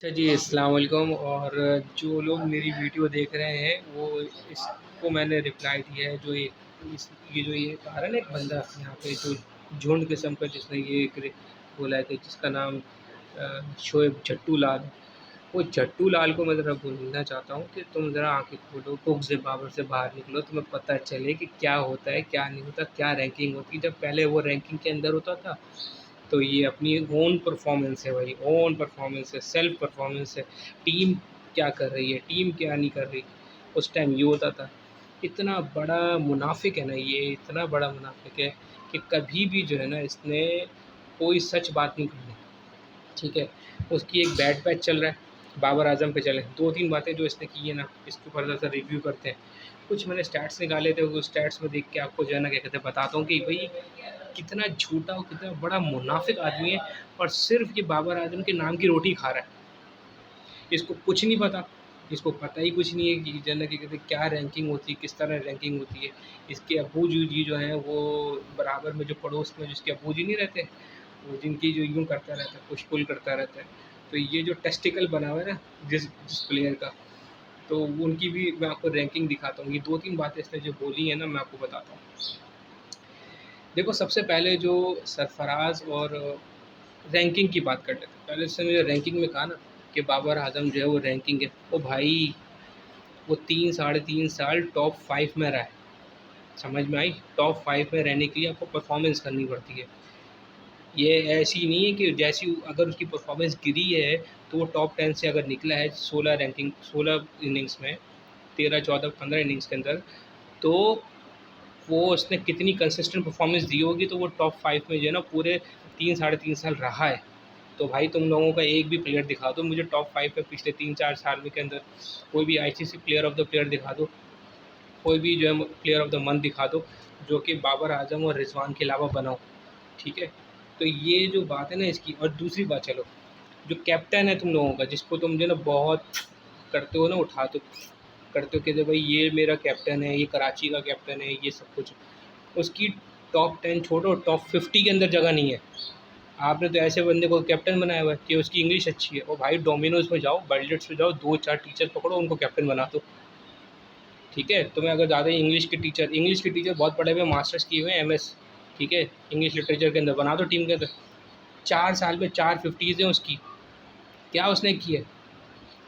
अच्छा जी, अस्सलाम वालेकुम। और जो लोग मेरी वीडियो देख रहे हैं वो इसको मैंने रिप्लाई दिया है। जो ये आ रहा है ना, एक बंदा यहाँ पे जो झुंड किस्म का, जिसने ये बोला है कि जिसका नाम शोएब जट्टू लाल है। वो जट्टू लाल को मैं ज़रा बोलना चाहता हूँ कि तुम ज़रा आंखें खोलो, कुक से बाबर से बाहर निकलो, तुम्हें पता चले कि क्या होता है, क्या नहीं होता, क्या रैंकिंग होती है। जब पहले वो रैंकिंग के अंदर होता था, तो ये अपनी ओन परफॉर्मेंस है भाई, ओन परफॉर्मेंस है, सेल्फ परफॉर्मेंस है। टीम क्या कर रही है, टीम क्या नहीं कर रही, उस टाइम ये होता था। इतना बड़ा मुनाफिक है ना ये, इतना बड़ा मुनाफिक है कि कभी भी जो है ना, इसने कोई सच बात नहीं करनी। ठीक है, उसकी एक बैड पैच चल रहा है, बाबर आजम पे चले। दो तीन बातें जो इसने की है ना, इसके ऊपर ज़रा रिव्यू करते हैं। कुछ मैंने स्टैट्स निकाले थे, वो स्टैट्स में देख के आपको जो है ना, क्या कहते हैं, बताता हूँ कि भाई कितना झूठा और कितना बड़ा मुनाफिक आदमी है। और सिर्फ ये बाबर आजम के नाम की रोटी खा रहा है, इसको कुछ नहीं पता। इसको पता ही कुछ नहीं है कि जनरल की कहते हैं क्या रैंकिंग होती है, किस तरह रैंकिंग होती है। इसके अबू जी जो हैं, वो बराबर में जो पड़ोस में जिसके अबू जी नहीं रहते, वो जिनकी जो यूँ करता रहता है, पुश पुल करता रहता है। तो ये जो टेस्टिकल बना हुआ है ना, जिस जिस प्लेयर का, तो उनकी भी मैं आपको रैंकिंग दिखाता हूँ। ये दो तीन बातें इसने जो बोली है ना, मैं आपको बताता हूँ। देखो, सबसे पहले जो सरफराज और रैंकिंग की बात कर लेते हैं। पहले उसने मुझे रैंकिंग में कहा ना कि बाबर आजम जो है वो रैंकिंग है। ओ भाई, वो 3 साढ़े 3 साल टॉप 5 में रहा है। समझ में आई? टॉप 5 में रहने के लिए आपको परफॉर्मेंस करनी पड़ती है। ये ऐसी नहीं है कि जैसी अगर उसकी परफॉर्मेंस गिरी है, तो वो टॉप 10 से अगर निकला है 16 रैंकिंग 16 इनिंग्स में, 13 14 15 इनिंग्स के अंदर, तो वो उसने कितनी कंसिस्टेंट परफॉर्मेंस दी होगी, तो वो टॉप 5 में जो है ना पूरे 3 साढ़े 3 साल रहा है। तो भाई, तुम लोगों का एक भी प्लेयर दिखा दो मुझे टॉप 5 में पिछले 3 4 साल में के अंदर। कोई भी ICC player of the player दिखा दो, कोई भी जो है प्लेयर ऑफ द मंथ दिखा दो, जो कि बाबर आजम और रिजवान के अलावा बनाओ। ठीक है, तो ये जो बात है ना इसकी। और दूसरी बात, चलो, जो कैप्टन है तुम लोगों का, जिसको तुम जो है ना बहुत करते हो ना, उठाते करते हो कि भाई ये मेरा कैप्टन है, ये कराची का कैप्टन है, ये सब कुछ, उसकी टॉप 10 छोड़ो, टॉप 50 के अंदर जगह नहीं है। आपने तो ऐसे बंदे को कैप्टन बनाया हुआ है कि उसकी इंग्लिश अच्छी है। और भाई, डोमिनोज में जाओ, बर्लिट्स में जाओ, 2 4 टीचर पकड़ो, उनको कैप्टन बना दो। ठीक है, तुम्हें अगर ज़्यादा इंग्लिश के टीचर बहुत पढ़े हुए, मास्टर्स किए हुए हैं, एमएस, ठीक है, इंग्लिश लिटरेचर के अंदर बना दो टीम के अंदर। 4 साल में 4 50s हैं उसकी। क्या उसने की है?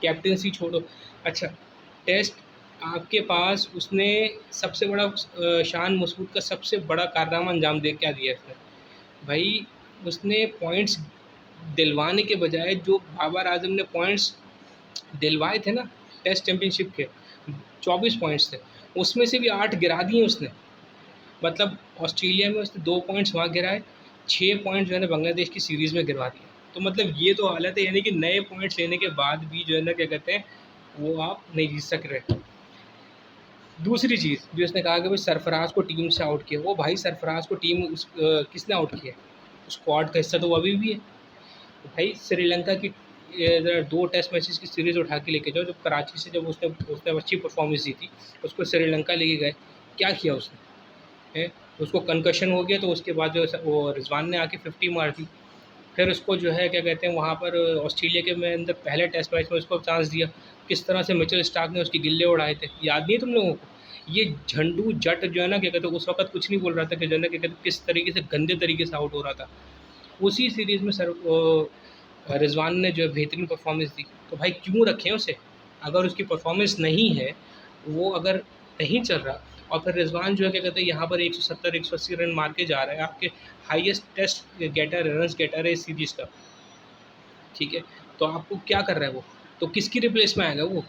कैप्टनसी छोड़ो। अच्छा, टेस्ट आपके पास उसने सबसे बड़ा शान मसूद का सबसे बड़ा कारनामा अंजाम दे क्या दिया उसने? भाई, उसने पॉइंट्स दिलवाने के बजाय, जो बाबर आजम ने पॉइंट्स दिलवाए थे ना टेस्ट चैंपियनशिप के, 24 पॉइंट्स थे, उसमें से भी 8 गिरा दिए उसने। मतलब ऑस्ट्रेलिया में उसने 2 पॉइंट्स वहाँ गिराए, 6 पॉइंट्स जो है ना बांग्लादेश की सीरीज़ में गिरवा दिए। तो मतलब ये तो हालत है, यानी कि नए पॉइंट्स लेने के बाद भी जो है ना, क्या कहते हैं, वो आप नहीं जीत सक रहे। दूसरी चीज़ जो इसने कहा कि भाई सरफराज को टीम से आउट किया। वो भाई, सरफराज को किसने आउट किया? स्क्वाड का हिस्सा तो वो अभी भी है। भाई, श्रीलंका की ज़रा 2 टेस्ट मैचेस की सीरीज़ उठा के लेके जाओ, जब कराची से जब उसने उसने अच्छी परफॉर्मेंस दी थी, उसको श्रीलंका लेके गए, क्या किया उसने? हैं? उसको कंकशन हो गया, तो उसके बाद जो है वो रिजवान ने आके 50 मार दी। फिर उसको जो है, क्या कहते हैं, वहाँ पर ऑस्ट्रेलिया के में अंदर पहले टेस्ट मैच में उसको चांस दिया। किस तरह से मिचेल स्टार्क ने उसके गिल्ले उड़ाए थे, याद नहीं है तुम लोगों को? ये झंडू जट जो है ना, क्या कहते हैं, उस वक़्त कुछ नहीं बोल रहा था कि जो है ना, क्या कहते हैं, किस तरीके से गंदे तरीके से आउट हो रहा था। उसी सीरीज़ में रिजवान ने जो है बेहतरीन परफॉर्मेंस दी। तो भाई, क्यों रखें उसे? अगर उसकी परफॉर्मेंस नहीं है, वो अगर नहीं चल रहा, और फिर रिजवान जो है, क्या कहते हैं, यहाँ पर 170 180 रन मार के जा रहा है, आपके highest test getter runs getter है इस सीरीज़ का। ठीक है, तो आपको क्या कर रहा है वो? तो किसकी रिप्लेस में आएगा वो?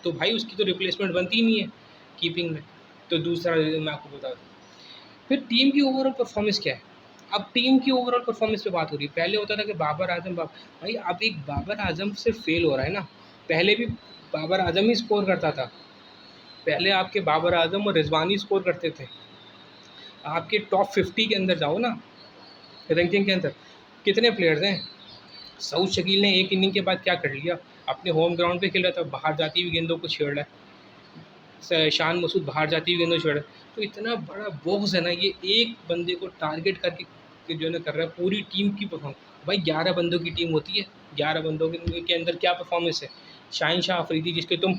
तो भाई, उसकी तो रिप्लेसमेंट बनती ही नहीं है कीपिंग में। तो दूसरा मैं आपको बता दूँ, फिर टीम की ओवरऑल परफॉर्मेंस क्या है? अब टीम की ओवरऑल परफॉर्मेंस पे बात हो रही है। पहले होता था कि बाबर आजम भाई, अब एक बाबर आजम से फेल हो रहा है ना। पहले भी बाबर आजम ही स्कोर करता था। पहले आपके बाबर आजम और रिजवान ही स्कोर करते थे। आपके टॉप 50 के अंदर जाओ ना, रैंकिंग के अंदर कितने प्लेयर्स हैं? सऊद शकील ने एक इनिंग के बाद क्या कर लिया? अपने होम ग्राउंड पे खेल रहा था, बाहर जाती हुई गेंदों को छेड़ रहा है। शान मसूद बाहर जाती हुई गेंदों छेड़ रहा है। तो इतना बड़ा बोझ है ना, ये एक बंदे को टारगेट करके जो है ना कर रहा है पूरी टीम की परफॉर्मेंस। भाई 11 बंदों की टीम होती है, 11 बंदों के अंदर क्या परफॉर्मेंस है। शाहीन शाह अफरीदी जिसके तुम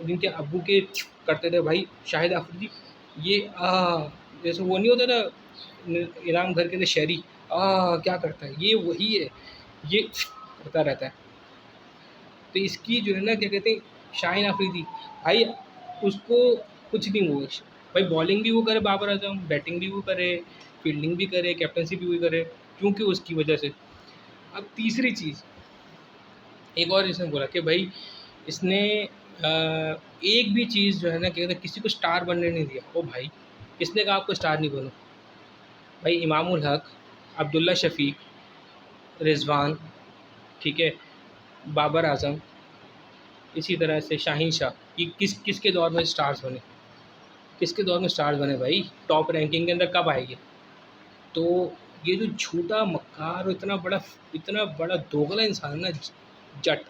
जिनके अब्बू के करते थे भाई, शाहिद अफरीदी, ये जैसे वो नहीं होता था इनाम घर के थे शहरी, क्या करता है, ये वही है, ये करता रहता है। तो इसकी जो है ना क्या कहते हैं शाहीन अफरीदी भाई, उसको कुछ नहीं हुआ भाई, बॉलिंग भी वो करे बाबर आजम, बैटिंग भी वो करे, फील्डिंग भी करे, कैप्टनसी भी वो करे, क्योंकि उसकी वजह से। अब तीसरी चीज़, एक और इसने बोला कि भाई इसने एक भी चीज़ जो है ना कहते किसी को स्टार बनने नहीं दिया। ओ भाई, किसने कहा आपको स्टार नहीं बनो? भाई इमामुल हक, अब्दुल्ला शफीक, रिजवान, ठीक है, बाबर आजम, इसी तरह से शाहीन शाह, कि किसके दौर में स्टार्स बने, किसके दौर में स्टार्स बने भाई, टॉप रैंकिंग के अंदर कब आएंगे? तो ये जो झूठा मक्कार और इतना बड़ा दोगला इंसान है ना, जट,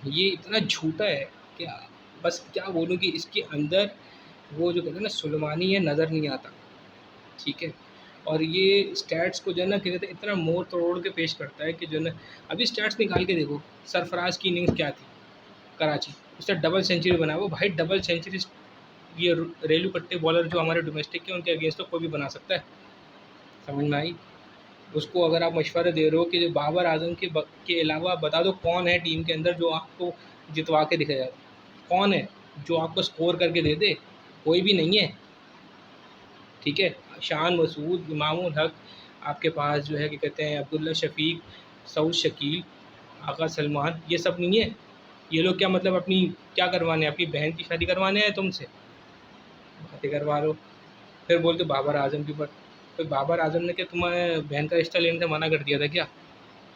ये इतना झूठा है कि बस क्या बोलूँ कि इसके अंदर वो जो कहते हैं ना सुलेमानी है, नज़र नहीं आता, ठीक है। और ये स्टैट्स को जो है ना क्या कहते हैं इतना मोड़ तोड़ के पेश करता है कि जो है ना, अभी स्टैट्स निकाल के देखो, सरफराज की इनिंग्स क्या थी कराची, उसने डबल सेंचुरी बनाया। वो भाई डबल सेंचुरी ये रेलू कट्टे बॉलर जो हमारे डोमेस्टिक के, उनके अगेंस्ट तो कोई भी बना सकता है, समझ में आई? उसको अगर आप मशवरा दे रहे हो कि बाबर आजम के अलावा बता दो कौन है टीम के अंदर जो आपको जितवा के दिखाया, कौन है जो आपको स्कोर करके दे दे? कोई भी नहीं है, ठीक है। शान मसूद, इमामुल हक, आपके पास जो है क्या कहते हैं अब्दुल्ला शफीक, सऊद शकील, आका सलमान, ये सब नहीं है। ये लोग क्या मतलब अपनी क्या करवाने हैं, अपनी बहन की शादी करवाने हैं तुमसे? बातें करवा लो, फिर बोलते बाबर आजम के ऊपर। तो बाबर आजम ने क्या तुम्हारे बहन का रिश्ता लेने से मना कर दिया था क्या,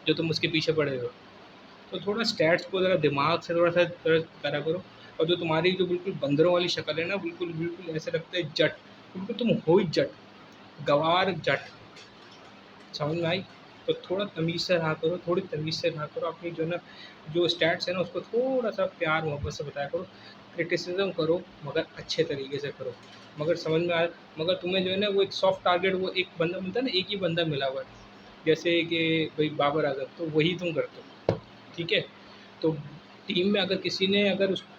जो तुम उसके पीछे पड़े हो? तो थोड़ा स्टैट्स को ज़रा दिमाग से थोड़ा सा करा करो। और जो तुम्हारी जो बिल्कुल बंदरों वाली शक्ल है ना, बिल्कुल बिल्कुल ऐसे लगता है जट, बिल्कुल तुम हो ही जट, गवार जट, समझ में आई? तो थोड़ा तमीज़ से रहा करो, थोड़ी तमीज़ से रहा करो, अपनी जो है ना जो स्टैट्स है ना उसको थोड़ा सा प्यार मोहब्बत से बताया करो। क्रिटिसिज्म करो मगर अच्छे तरीके से करो, मगर समझ में आए। मगर तुम्हें जो है ना वो एक सॉफ्ट टारगेट, वो एक बंदा मिलता है ना, एक ही बंदा मिला हुआ है, जैसे कि भाई बाबर आजम, तो वही तुम करते हो, ठीक है। तो टीम में अगर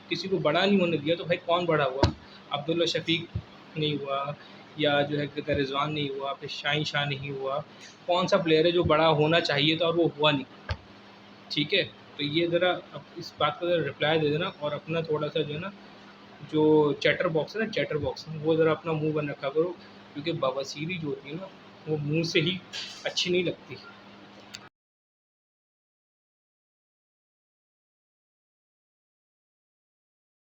किसी को बड़ा नहीं होने दिया, तो भाई कौन बड़ा हुआ? अब्दुल्ला शफीक नहीं हुआ, या जो है कहते हैं रिजवान नहीं हुआ, फिर शाहीन शाह नहीं हुआ, कौन सा प्लेयर है जो बड़ा होना चाहिए था और वो हुआ नहीं, ठीक है। तो ये ज़रा अब इस बात का ज़रा रिप्लाई दे देना, और अपना थोड़ा सा जो है ना जो चैटर बॉक्स है ना, चैटर बॉक्स वो ज़रा अपना मुंह बंद रखा करो, क्योंकि बवासीरी जो होती है ना वो मुंह से ही अच्छी नहीं लगती।